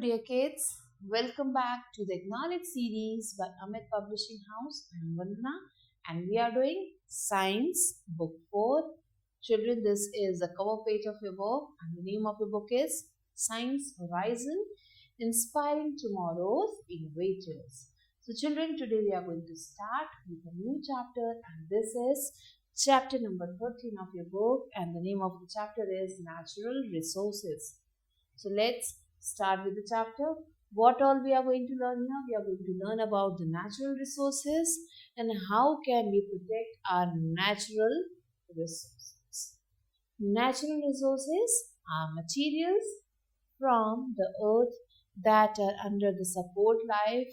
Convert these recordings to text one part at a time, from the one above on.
dear kids. Welcome back to the Acknowledge series by Amit Publishing House. I'm Vandana and we are doing Science Book 4. Children, this is the cover page of your book and the name of your book is Science Horizon Inspiring Tomorrow's Innovators. So children, today we are going to start with a new chapter and this is chapter number 13 of your book and the name of the chapter is Natural Resources. So let's start with the chapter. What all we are going to learn here? We are going to learn about the natural resources and how can we protect our natural resources. Natural resources are materials from the earth that are under the support life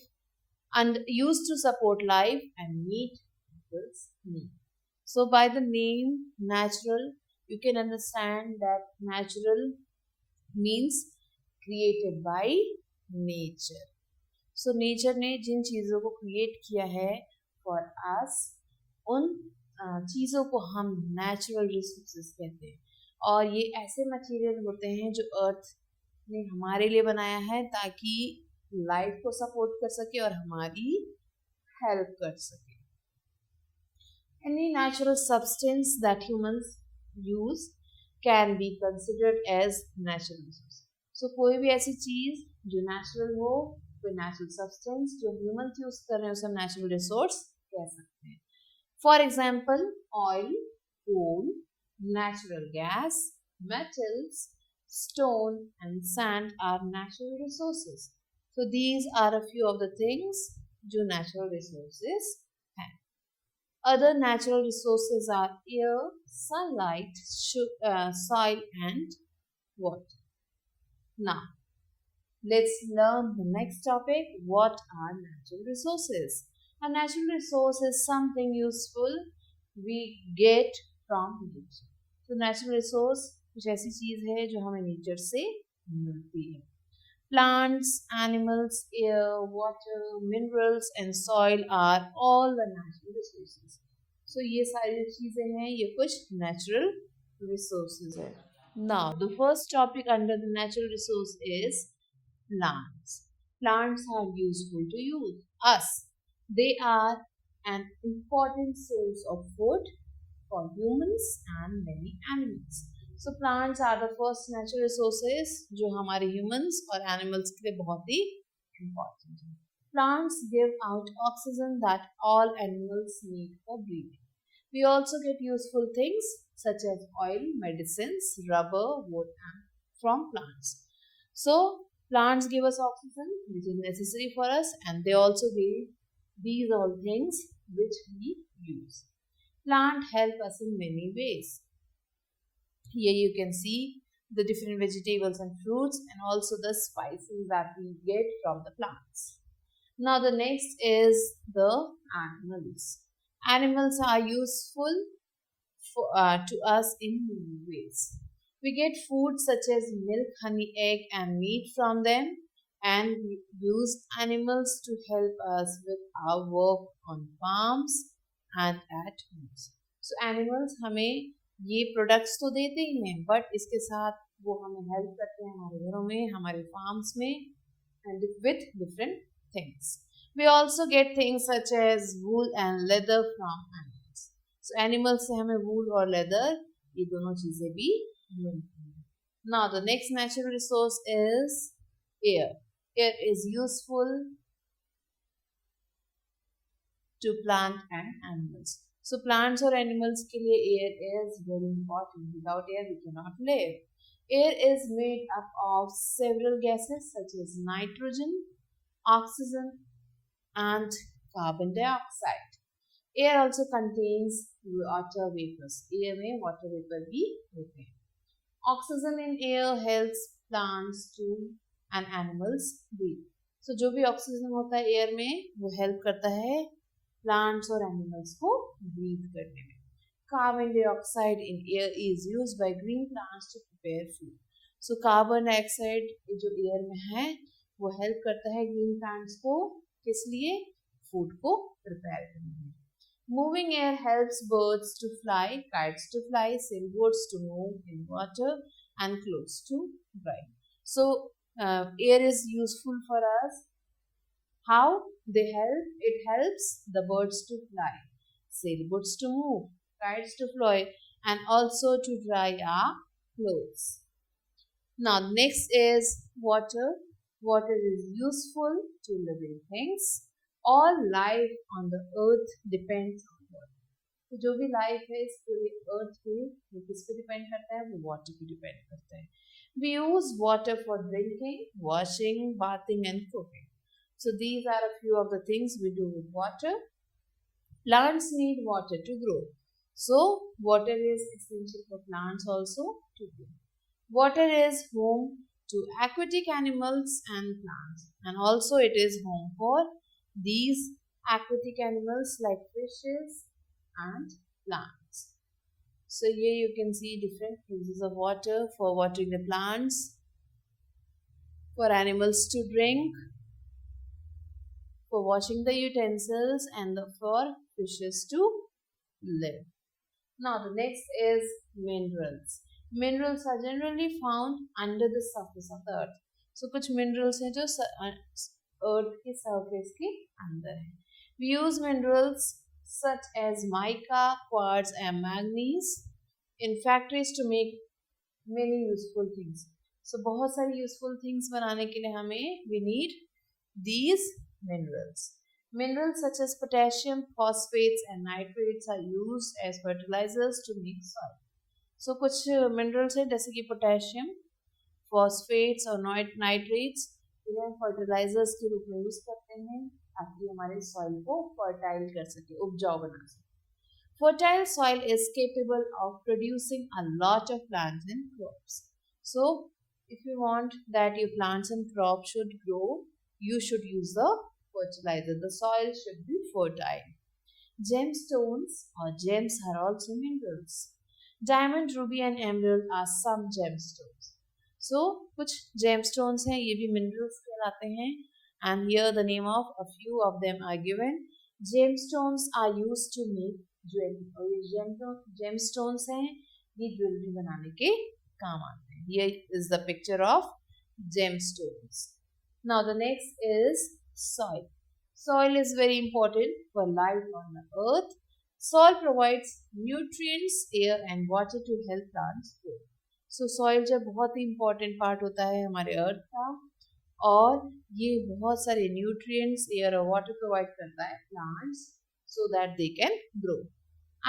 and used to support life and meet people's need. So by the name natural, you can understand that natural means created by nature. So nature ने जिन चीज़ों को create किया है for us, उन चीज़ों को हम natural resources कहते हैं और ये ऐसे मटेरियल होते हैं जो अर्थ ने हमारे लिए बनाया है ताकि लाइफ को सपोर्ट कर सके और हमारी हेल्प कर सके. Any natural substance that humans use can be considered as natural resource. So कोई भी ऐसी चीज जो नेचुरल हो, कोई नेचुरल सब्सटेंस जो ह्यूमन यूज कर रहे हैं उसे हम नेचुरल रिसोर्स कह सकते हैं. For example oil, coal, natural gas, metals, stone and sand are natural resources. So these are a few of the things जो natural resources हैं. Other natural resources are air, sunlight, soil and water. Now, let's learn the next topic. What are natural resources? A natural resource is something useful we get from nature. So, natural resource कुछ ऐसी चीज है जो हमें nature से मिलती है. Plants, animals, air, water, minerals and soil are all the natural resources. So ये सारी चीजें हैं, ये कुछ natural resources है. Now the first topic under the natural resource is plants. Plants are useful to us. They are an important source of food for humans and many animals. So plants are the first natural resources जो हमारे humans और animals के लिए बहुत ही important है. Plants give out oxygen that all animals need for breathing. We also get useful things such as oil, medicines, rubber, wood from plants. So plants give us oxygen which is necessary for us and they also give these all things which we use. Plant help us in many ways. Here you can see the different vegetables and fruits and also the spices that we get from the plants. Now the next is the animals. Animals are useful to us in many ways. We get food such as milk, honey, egg and meat from them and we use animals to help us with our work on farms and at homes. So animals हमें ये products तो देते ही हैं but इसके साथ वो हमें help करते हैं हमारे घरों में, हमारे फार्म्स में and with different things. We also get things such as wool and leather from animals. So animals से हमें wool और leather ये दोनों चीजें भी मिलती हैं. Now the next natural resource is air. Air is useful to plant and animals. So plants or animals के लिए air is very important. Without air we cannot live. Air is made up of several gases such as nitrogen, oxygen and carbon dioxide. Air also contains water vapors. Air में water vapor भी होते हैं. Oxygen in air helps plants to and animals breathe. So जो भी oxygen होता है air में वो help करता है plants और animals को breathe करने में. Carbon dioxide in air is used by green plants to prepare food. So carbon dioxide जो air में है वो help करता है green plants को किस लिए? Food को prepare करने में. Moving air helps birds to fly, kites to fly, sailboats to move in water and clothes to dry. So Air is useful for us. How they help? It helps the birds to fly, sailboats to move, kites to fly, and also to dry our clothes. Now, next is water. Water is useful to living things. All life on the earth depends on water. तो जो भी life है इस पूरी अर्थ पे वो किस पे डिपेंड करता है, वो वाटर पे डिपेंड करता है. We use water for drinking, washing, bathing and cooking. So these are a few of the things we do with water. Plants need water to grow. So water is essential for plants also to grow. Water is home to aquatic animals and plants, and also it is home for these aquatic animals like fishes and plants. So here you can see different uses of water: for watering the plants, for animals to drink, for washing the utensils, and for fishes to live. Now the next is minerals. Minerals are generally found under the surface of the earth. So कुछ minerals हैं जो earth के surface के अंदर हैं. We use minerals such as mica, quartz and manganese in factories to make many useful things. So बहुत सारी useful things बनाने के लिए हमें we need these minerals. Minerals such as potassium, phosphates and nitrates are used as fertilizers to make soil. So कुछ minerals हैं जैसे कि potassium, phosphates और nitrates, इन्हें fertilizers के रूप में यूज करते हैं ताकि हमारे soil को fertile कर सके, उपजाऊ बना सके. Fertile soil is capable of producing a lot of plants and crops. So if you want that your plants and crops should grow, you should use the fertilizer. The soil should be fertile. Gemstones or gems are also minerals. Diamond, ruby and emerald are some gemstones. So कुछ gemstones हैं, ये भी minerals कहलाते हैं. And here the name of a few of them are given. Gemstones are used to make jewelry. और ये gemstones हैं, ये jewelry बनाने के काम आते हैं. Here is the picture of gemstones. Now the next is soil. Soil is very important for life on the earth. Soil provides nutrients, air and water to help plants grow. So soil जब बहुत ही important part होता है हमारे earth का, और ये बहुत सारे nutrients, air और water provide करता है plants so that they can grow.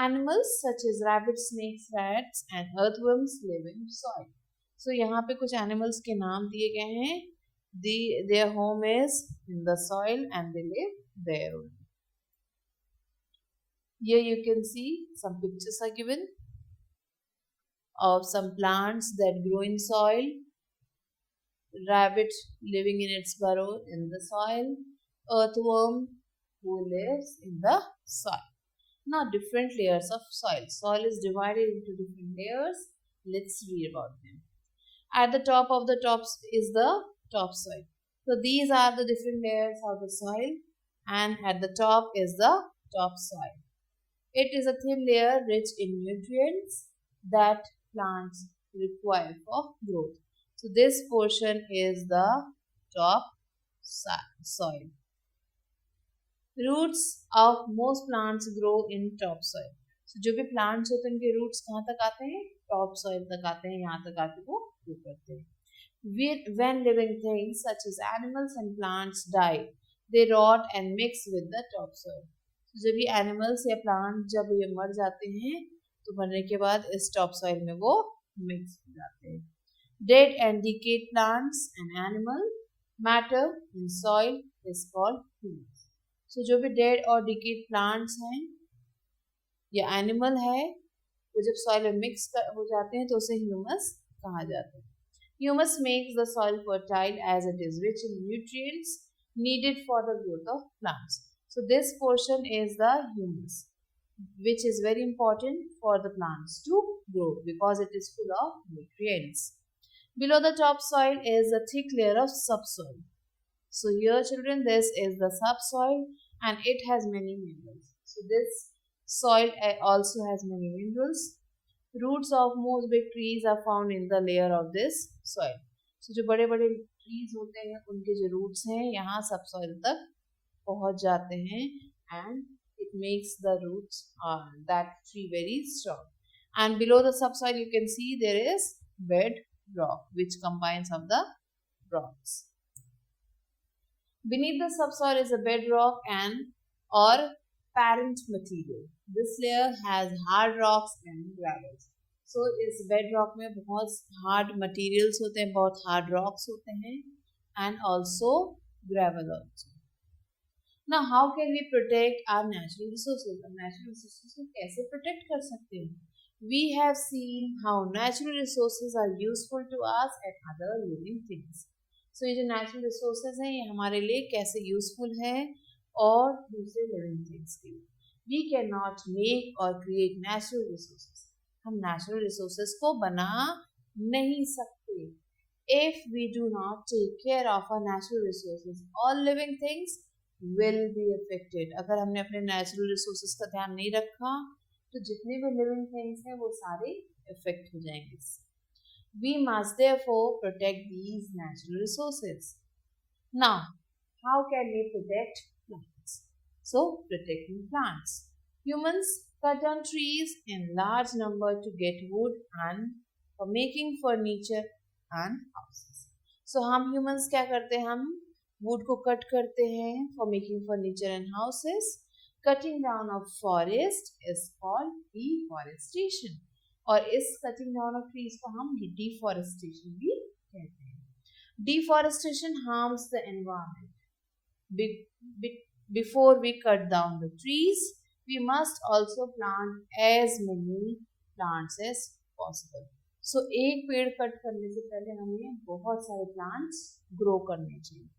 Animals such as rabbits, snakes, rats and earthworms live in soil. So यहाँ पे कुछ animals के नाम दिए गए हैं. Their home is in the soil and they live there only. Here you can see some pictures are given of some plants that grow in soil. Rabbit living in its burrow in the soil. Earthworm who lives in the soil. Now different layers of soil. Soil is divided into different layers. Let's read about them. At the top of the tops is the topsoil. So these are the different layers of the soil, and at the top is the topsoil. It is a thin layer rich in nutrients that plants require for growth. So this portion is the top soil. Roots of most plants grow in topsoil. So जो भी plants होते हैं उनके roots कहाँ तक आते हैं? Topsoil तक आते हैं, यहाँ तक आके वो grow करते हैं. When living things such as animals and plants die, they rot and mix with the topsoil. जब ये animals या plants जब ये मर जाते हैं तो मरने के बाद इस topsoil में वो mix हो जाते हैं. Dead and decayed plants and animal matter in soil is called humus. So जो भी dead और decayed plants हैं या animal है वो जब soil में mix हो जाते हैं तो उसे humus कहा जाता है. Humus makes the soil fertile as it is rich in nutrients needed for the growth of plants. So this portion is the humus, which is very important for the plants to grow because it is full of nutrients. Below the topsoil is a thick layer of subsoil. So here children, this is the subsoil and it has many minerals. So this soil also has many minerals. Roots of most big trees are found in the layer of this soil. So जो बड़े बड़े trees होते हैं उनके जो roots हैं यहाँ सब सॉइल तक पहुंच जाते हैं and it makes the roots that tree very strong. And below the subsoil you can see there is bedrock which combines of the rocks. Beneath the subsoil is a bedrock and or parent material. This layer has hard rocks and gravels. So इस bedrock में बहुत hard materials होते हैं, बहुत hard rocks होते हैं and also gravel also. Now, how can we protect our natural resources? हम natural resources को कैसे protect कर सकते हैं? We have seen how natural resources are useful to us and other living things. So ये जो natural resources हैं ये हमारे लिए कैसे useful है और दूसरे living things के लिए. We cannot make or create natural resources. हम natural resources को बना नहीं सकते. If we do not take care of our natural resources, all living things will be affected. अगर हमने अपने natural resources का ध्यान नहीं रखा तो जितने भी living things हैं वो सारे affect हो जाएंगे. We must therefore protect these natural resources. Now, how can we protect plants? So, protecting plants. Humans cut down trees in large number to get wood and for making furniture and houses. So, हम humans क्या करते हैं? हम wood को cut करते हैं for making furniture and houses. Cutting down of forest is called deforestation. और इस cutting down of trees को हम deforestation भी कहते हैं. Deforestation harms the environment. Before we cut down the trees, we must also plant as many plants as possible. So एक पेड़ cut करने से पहले हमें बहुत सारे plants grow करने चाहिए.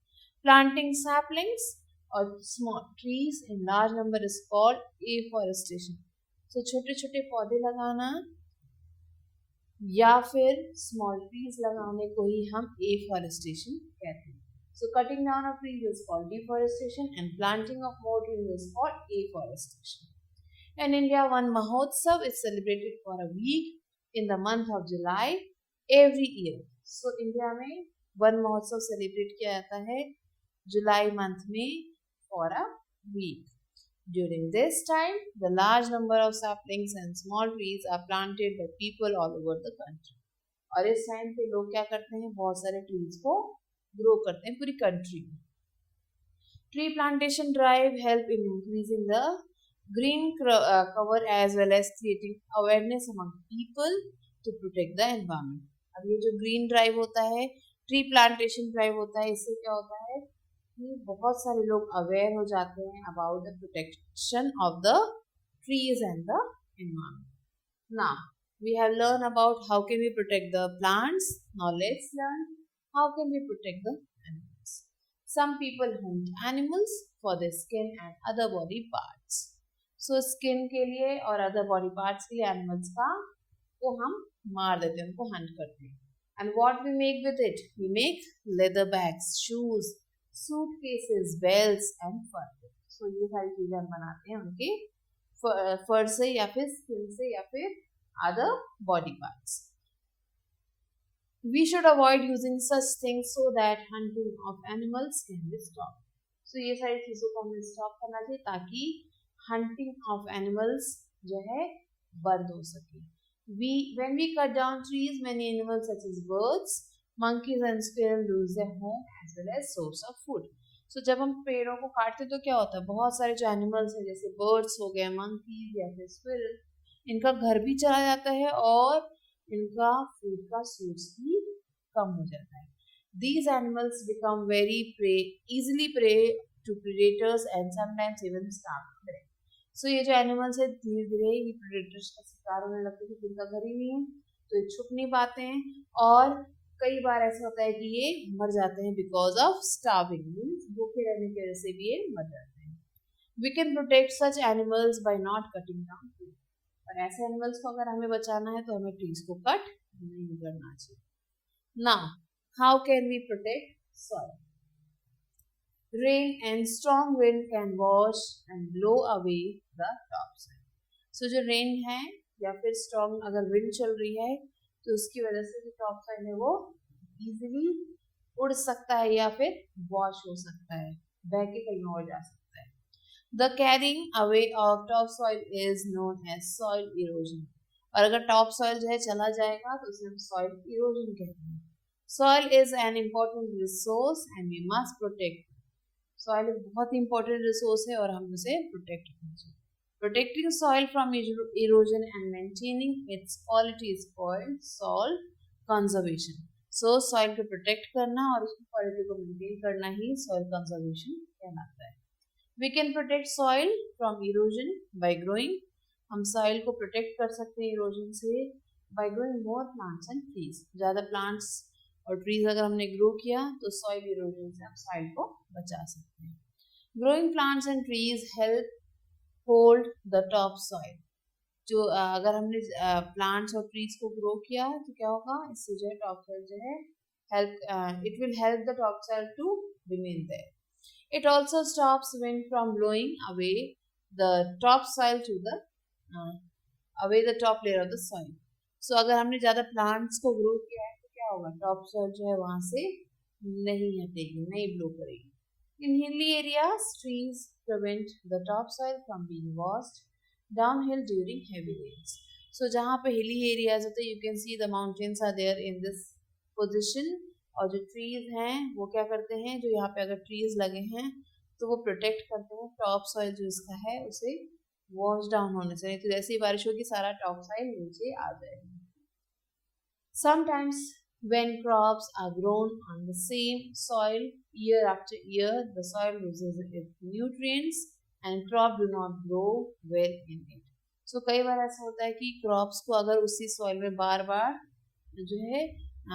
Planting saplings or small trees in large number is called afforestation. So छोटे छोटे पौधे लगाना या फिर small trees लगाने को ही हम afforestation कहते हैं. So cutting down of trees is called deforestation and planting of more trees is called afforestation. In India, one Mahotsav is celebrated for a week in the month of July every year. So India में one महोत्सव celebrate किया जाता है जुलाई month में for a week. During this time, the large number of saplings and small trees are planted by people all over the country. और इस time पे लोग क्या करते हैं? बहुत सारे ट्रीज को ग्रो करते हैं पूरी कंट्री में. Tree plantation drive help in increasing the green cover as well as creating awareness among people to protect the environment. अब ये जो green drive होता है, tree plantation drive होता है, इससे क्या होता है कि बहुत सारे लोग अवेयर हो जाते हैं about the protection of the trees and the environment. Now we have learn about how can we protect the plants. Now let's learn how can we protect the animals. Some people hunt animals for the skin and other body parts. So skin के लिए और other body parts के लिए animals का को हम मार देते हैं, उनको हंट करते हैं. And what we make with it? We make leather bags, shoes, suitcases, belts and fur. So ये सारी चीजें हम बनाते हैं उनके फर से या फिर स्किन से या फिर other body parts. We should avoid using such things so that hunting of animals can be stopped. So ये सारी चीजों को हमें स्टॉप करना चाहिए ताकि hunting of animals जो है बंद हो सके. When we cut down trees, many animals such as birds, monkeys and squirrels lose their home as well as source of food. So जब हम पेड़ों को काटते तो क्या होता है? बहुत सारे जो एनिमल्स हैं जैसे बर्ड्स हो गए, मंकीज या फिर स्क्विरल, इनका घर भी चला जाता है और इनका फूड का सोर्स भी कम हो जाता है. These animals become very easily prey to predators and sometimes even starve to death. So ये जो एनिमल्स है धीरे धीरे ये प्रेडेटर्स का शिकार होने लगते हैं, जिनका घर ही नहीं है तो ये छुप नहीं पाते हैं और कई बार ऐसा होता है कि ये मर जाते हैं बिकॉज ऑफ स्टार्विंग, मींस भूखे रहने की वजह से भी ये मर जाते हैं. We can protect such animals by not cutting down trees. और ऐसे एनिमल्स को अगर हमें बचाना है तो हमें ट्रीज को कट नहीं करना चाहिए. Now how can we protect soil? Rain and strong wind can wash and blow away the topsoil. So जो रेन है या फिर स्ट्रॉन्ग अगर विंड चल रही है तो उसकी वजह से जो टॉप साइड है वो इजीली उड़ सकता है या फिर वॉश हो सकता है, बह के कहीं और जा सकता है. The carrying away of topsoil is known as soil erosion. और अगर टॉप सॉइल जो है चला जाएगा तो उसे हम सॉइल इरोजन कहते हैं. Soil is an important resource and we must protect. Soil एक बहुत ही important resource है और हम उसे protect करना चाहिए. Protecting soil from erosion and maintaining its quality is called soil conservation. So soil को protect करना और उसकी quality को maintain करना ही soil conservation कहलाता है. We can protect soil from erosion by growing. हम soil को protect कर सकते हैं erosion से by growing more plants and trees. ज़्यादा plants और trees अगर हमने grow किया तो soil erosion से हम soil को बचा सकते हैं. Growing plants and trees help hold the top soil. जो अगर हमने plants और trees को grow किया तो क्या होगा, इससे जो है top soil जो है it will help the top soil to remain there. It also stops wind from blowing away the topsoil to the away the top layer of the soil. So अगर हमने ज़्यादा plants को grow किया है तो क्या होगा, topsoil जो है वहाँ से नहीं हटेगी, नहीं blow करेगी. In hilly areas, trees prevent the topsoil from being washed downhill during heavy rains. So जहाँ पे hilly areas होते हैं, you can see the mountains are there in this position. और जो ट्रीज हैं वो क्या करते हैं, जो यहाँ पे अगर ट्रीज लगे हैं तो वो प्रोटेक्ट करते हैं टॉप सॉइल जो इसका है उसे वॉश डाउन होने से, नहीं तो जैसे ही बारिश होगी सारा टॉप सॉइल नीचे आ जाएगा. Sometimes when crops are grown on the same soil year after year, the soil loses its nutrients and crop do not grow well in it. So कई बार ऐसा होता है कि क्रॉप्स को अगर उसी सॉइल में बार बार जो है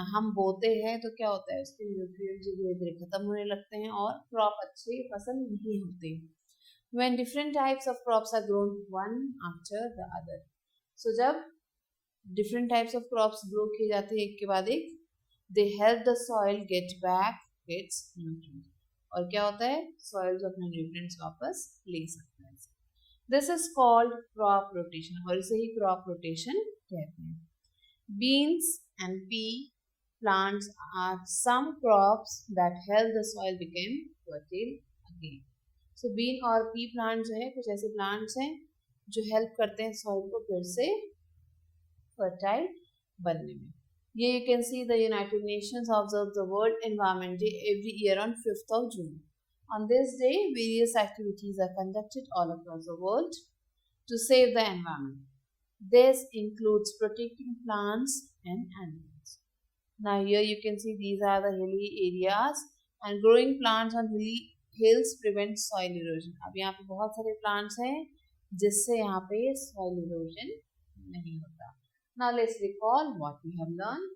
हम बोते हैं तो क्या होता है, उसके न्यूट्रिएंट्स जो धीरे धीरे खत्म होने लगते हैं और क्रॉप अच्छे फसल नहीं होते. When different types of crops are grown one after the other. So जब different types of crops grow किए जाते हैं एक के बाद एक, they help the soil get back its nutrients. और क्या होता है, soil जो अपने nutrients वापस ले सकता है. This is called crop rotation और इसे ही crop rotation कहते हैं. Beans and pea plants are some crops that help the soil become fertile again. So bean और pea plant जो है कुछ ऐसे plants हैं जो help करते हैं soil को फिर से fertile बनने में. Here you can see the United Nations observes the World Environment Day every year on 5th of June. On this day, various activities are conducted all across the world to save the environment. This includes protecting plants and animals. Now here you can see these are the hilly areas and growing plants on hills prevent soil erosion. अब यहाँ पे बहुत सारे plants हैं जिससे यहाँ पे soil erosion नहीं होता. Now let's recall what we have learned.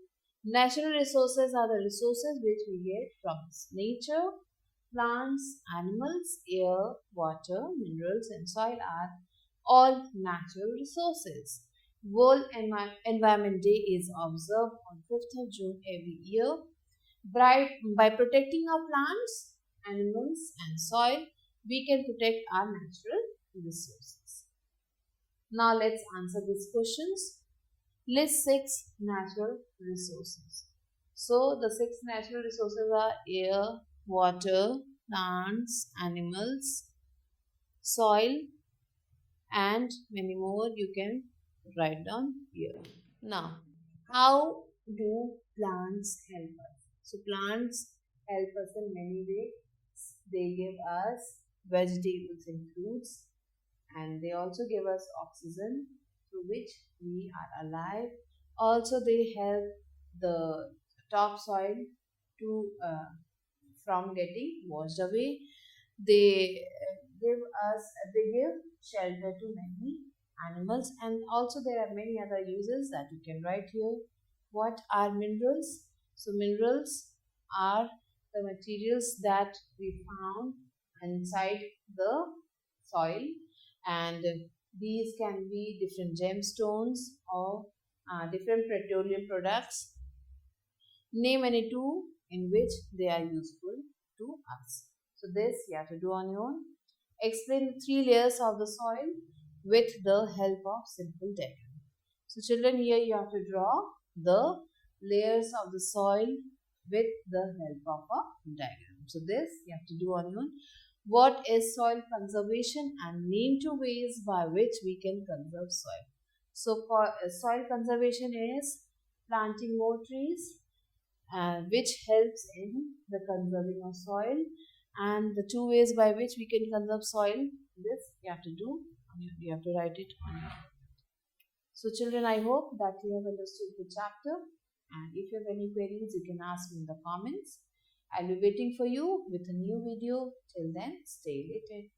Natural resources are the resources which we get from nature. Plants, animals, air, water, minerals and soil are all natural resources. World Environment Day is observed on 5th of June every year. By protecting our plants, animals and soil, we can protect our natural resources. Now let's answer these questions. List 6 natural resources. So the 6 natural resources are air, water, plants, animals, soil and many more you can write down here. Now, how do plants help us? So plants help us in many ways. They give us vegetables and fruits and they also give us oxygen through which we are alive. Also they help the topsoil to from getting washed away. They give shelter to many animals and also there are many other uses that you can write here. What are minerals? So minerals are the materials that we found inside the soil and these can be different gemstones or different petroleum products. Name any two in which they are useful to us. So this you have to do on your own. Explain the 3 layers of the soil with the help of simple diagram. So children, here you have to draw the layers of the soil with the help of a diagram. So this you have to do on your own. What is soil conservation, and name two ways by which we can conserve soil. So soil conservation is planting more trees, which helps in the conserving of soil. And the two ways by which we can conserve soil, this you have to do, you have to write it on your own. So children, I hope that you have understood the chapter, and if you have any queries, you can ask me in the comments. I'll be waiting for you with a new video. Till then, stay related.